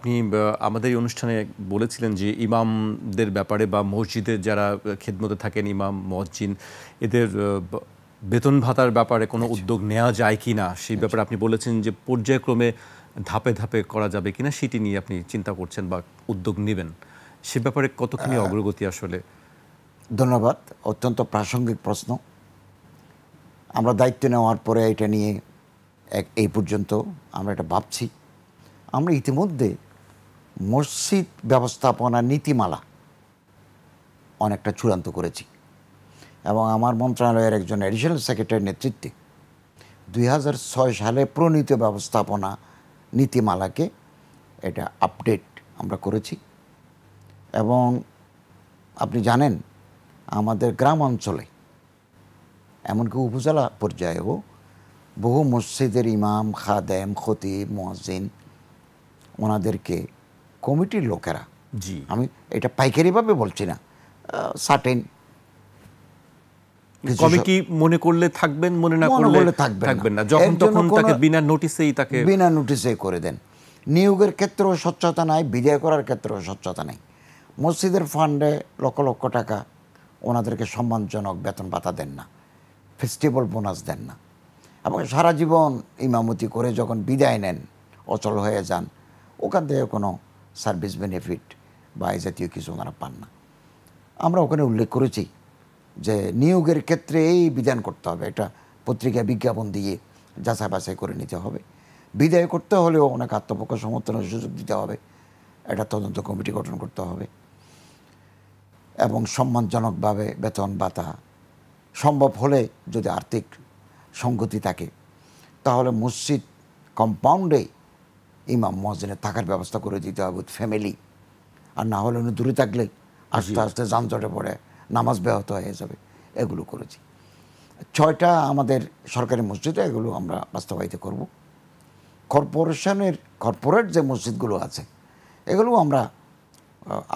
আপনি আমাদের এই অনুষ্ঠানে বলেছিলেন যে ইমামদের ব্যাপারে বা মসজিদের যারা খেদমতে থাকেন ইমাম, মুয়াজ্জিন এদের বেতন ভাতার ব্যাপারে কোনো উদ্যোগ নেওয়া যায় কি না সেই ব্যাপারে আপনি বলেছেন যে পর্যায়ক্রমে ধাপে ধাপে করা যাবে কিনা সেটি নিয়ে আপনি চিন্তা করছেন বা উদ্যোগ নেবেন। সে ব্যাপারে কতখানি অগ্রগতি আসলে? ধন্যবাদ, অত্যন্ত প্রাসঙ্গিক প্রশ্ন। আমরা দায়িত্ব নেওয়ার পরে এটা নিয়ে এই পর্যন্ত আমরা এটা ভাবছি। আমরা ইতিমধ্যে মসজিদ ব্যবস্থাপনা নীতিমালা অনেকটা চূড়ান্ত করেছি এবং আমার মন্ত্রণালয়ের একজন অ্যাডিশনাল সেক্রেটারির নেতৃত্বে 2006 সালে প্রণীত ব্যবস্থাপনা নীতিমালাকে এটা আপডেট আমরা করেছি। এবং আপনি জানেন আমাদের গ্রাম অঞ্চলে এমনকি উপজেলা পর্যায়েও বহু মসজিদের ইমাম, খাদেম, খতিব, মুয়াজ্জিন ওনাদেরকে কমিটির লোকেরা, জি আমি এটা পাইকারিভাবে বলছি না, সার্টেন কমিটি মনে করলে থাকবেন, মনে না করলে থাকবেন না, যখন তখন তাকে বিনা নোটিসেই করে দেন। নিয়োগের ক্ষেত্রেও স্বচ্ছতা নাই, বিদায় করার ক্ষেত্রেও স্বচ্ছতা নেই। মসজিদের ফান্ডে লক্ষ লক্ষ টাকা ওনাদেরকে সম্মানজনক বেতন ভাতা দেন না, ফেস্টিভ্যাল বোনাস দেন না, এবং সারা জীবন ইমামতি করে যখন বিদায় নেন, অচল হয়ে যান, ওখান থেকে কোনো সার্ভিস বেনিফিট বা এই জাতীয় কিছু ওনারা পান না। আমরা ওখানে উল্লেখ করেছি যে নিয়োগের ক্ষেত্রে এই বিধান করতে হবে, এটা পত্রিকায় বিজ্ঞাপন দিয়ে যাচাই বাছাই করে নিতে হবে। বিদায় করতে হলেও ওনাকে আত্মপক্ষ সমর্থনের সুযোগ দিতে হবে, একটা তদন্ত কমিটি গঠন করতে হবে এবং সম্মানজনকভাবে বেতন ভাতা সম্ভব হলে, যদি আর্থিক সঙ্গতি থাকে তাহলে মসজিদ কম্পাউন্ডে ইমাম মুয়াজ্জিনের থাকার ব্যবস্থা করে দিতে হবে উইথ ফ্যামিলি। আর না হলে উনি দূরে থাকলে আস্তে আস্তে যানজটে পড়ে নামাজ ব্যাহত হয়ে যাবে। এগুলো করেছি। 6টা আমাদের সরকারি মসজিদে এগুলো আমরা বাস্তবায়িত করব। কর্পোরেট যে মসজিদগুলো আছে এগুলো আমরা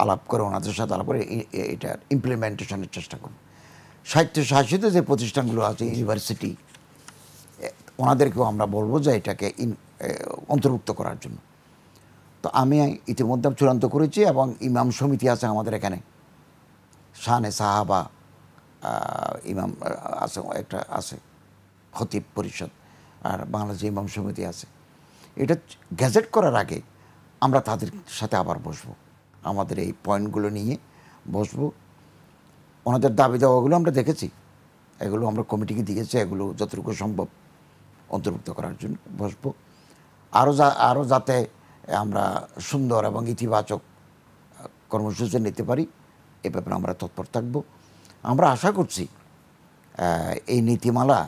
আলাপ করে ওনাদের সাথে আলাপ করে এটার ইমপ্লিমেন্টেশনের চেষ্টা করব। স্বায়ত্তশাসিত যে প্রতিষ্ঠানগুলো আছে, ইউনিভার্সিটি, ওনাদেরকেও আমরা বলবো যে এটাকে অন্তর্ভুক্ত করার জন্য। তো আমি ইতিমধ্যে চূড়ান্ত করেছি এবং ইমাম সমিতি আছে আমাদের এখানে, শানে সাহাবা ইমাম আছে, একটা আছে খতিব পরিষদ, আর বাংলাদেশ ইমাম সমিতি আছে। এটা গ্যাজেট করার আগে আমরা তাদের সাথে আবার বসবো, আমাদের এই পয়েন্টগুলো নিয়ে বসবো। ওনাদের দাবি দেওয়াগুলো আমরা দেখেছি, এগুলো আমরা কমিটিকে দিয়েছি, এগুলো যতটুকু সম্ভব অন্তর্ভুক্ত করার জন্য বসবো। আরও যাতে আমরা সুন্দর এবং ইতিবাচক কর্মসূচি নিতে পারি এ ব্যাপারে আমরা তৎপর থাকব। আমরা আশা করছি এই নীতিমালা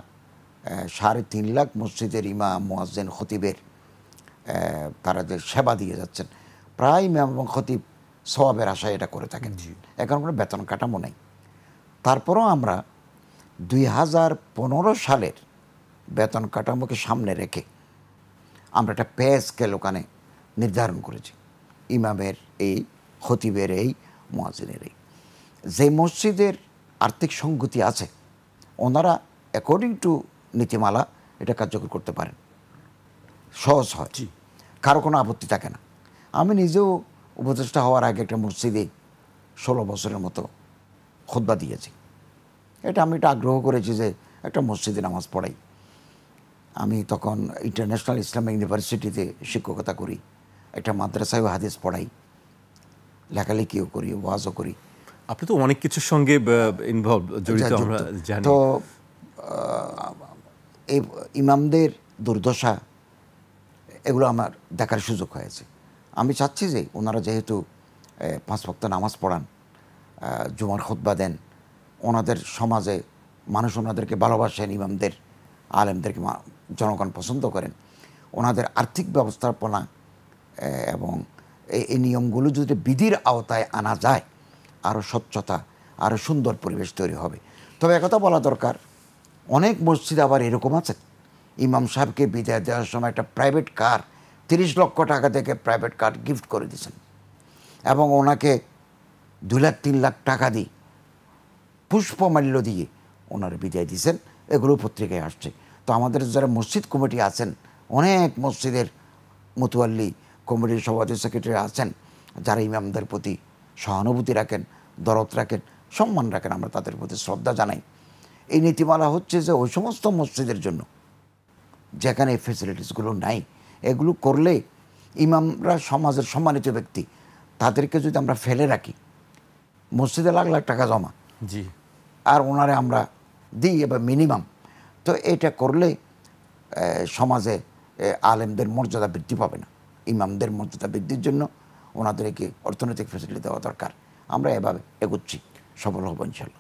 3.5 লাখ মসজিদের ইমাম, মুয়াজ্জিন, খতিবের তারা যে সেবা দিয়ে যাচ্ছেন, প্রায় ইমাম এবং খতিব সওয়াবের আশায় এটা করে থাকেন। এখন কোনো বেতন কাঠামো নেই। তারপরও আমরা 2015 সালের বেতন কাঠামোকে সামনে রেখে আমরা একটা পে স্কেল ওখানে নির্ধারণ করেছি, ইমামের এই, খতিবের এই, মুয়াজ্জিনের এই। যে মসজিদের আর্থিক সঙ্গতি আছে ওনারা অ্যাকর্ডিং টু নীতিমালা এটা কার্যকর করতে পারেন, সহজ হয়, কারো কোনো আপত্তি থাকে না। আমি নিজেও উপদেষ্টা হওয়ার আগে একটা মসজিদে 16 বছরের মতো খুতবা দিয়েছি। এটা আমি একটা আগ্রহ করেছি যে একটা মসজিদে নামাজ পড়াই। আমি তখন ইন্টারন্যাশনাল ইসলামিক ইউনিভার্সিটিতে শিক্ষকতা করি, একটা মাদ্রাসায়ও হাদিস পড়াই, লেখালেখিও করি, ওয়াজও করি। আপনি তো অনেক কিছুর সঙ্গে ইনভলভ, জড়িত আমরা জানি। তো এই ইমামদের দুর্দশা এগুলো আমার দেখার সুযোগ হয়েছে। আমি চাচ্ছি যে ওনারা যেহেতু 5 ওয়াক্ত নামাজ পড়ান, জুমার খুতবা দেন, ওনাদের সমাজে মানুষ ওনাদেরকে ভালোবাসেন, ইমামদের, আলেমদেরকে জনগণ পছন্দ করেন, ওনাদের আর্থিক ব্যবস্থাপনা এবং এই নিয়মগুলো যদি বিধির আওতায় আনা যায় আরও স্বচ্ছতা, আরও সুন্দর পরিবেশ তৈরি হবে। তবে একথা বলা দরকার, অনেক মসজিদ আবার এরকম আছে, ইমাম সাহেবকে বিদায় দেওয়ার সময় একটা প্রাইভেট কার 30 লক্ষ টাকা থেকে প্রাইভেট কার গিফট করে দিয়েছেন এবং ওনাকে 2 লাখ 3 লাখ টাকা দিয়ে পুষ্পমাল্য দিয়ে ওনার বিদায় দিয়েছেন। এগুলো পত্রিকায় আসছে। তো আমাদের যারা মসজিদ কমিটি আছেন, অনেক মসজিদের মুতওয়াল্লি কমিটির সভাপতি সেক্রেটারি আছেন যারা ইমামদের প্রতি সহানুভূতি রাখেন, দরদ রাখেন, সম্মান রাখেন, আমরা তাদের প্রতি শ্রদ্ধা জানাই। এই নীতিমালা হচ্ছে যে ওই সমস্ত মসজিদের জন্য যেখানে এই ফেসিলিটিসগুলো নাই, এগুলো করলে ইমামরা সমাজের সম্মানিত ব্যক্তি, তাদেরকে যদি আমরা ফেলে রাখি, মসজিদে লাখ লাখ টাকা জমা, জি, আর ওনারে আমরা দিই এবার মিনিমাম, তো এটা করলে সমাজে আলেমদের মর্যাদা বৃদ্ধি পাবে না। ইমামদের মর্যাদা বৃদ্ধির জন্য ওনাদেরকে অর্থনৈতিক ফেসিলিটি দেওয়া দরকার। আমরা এভাবে এগোচ্ছি, সফল হব ইনশাল্লাহ।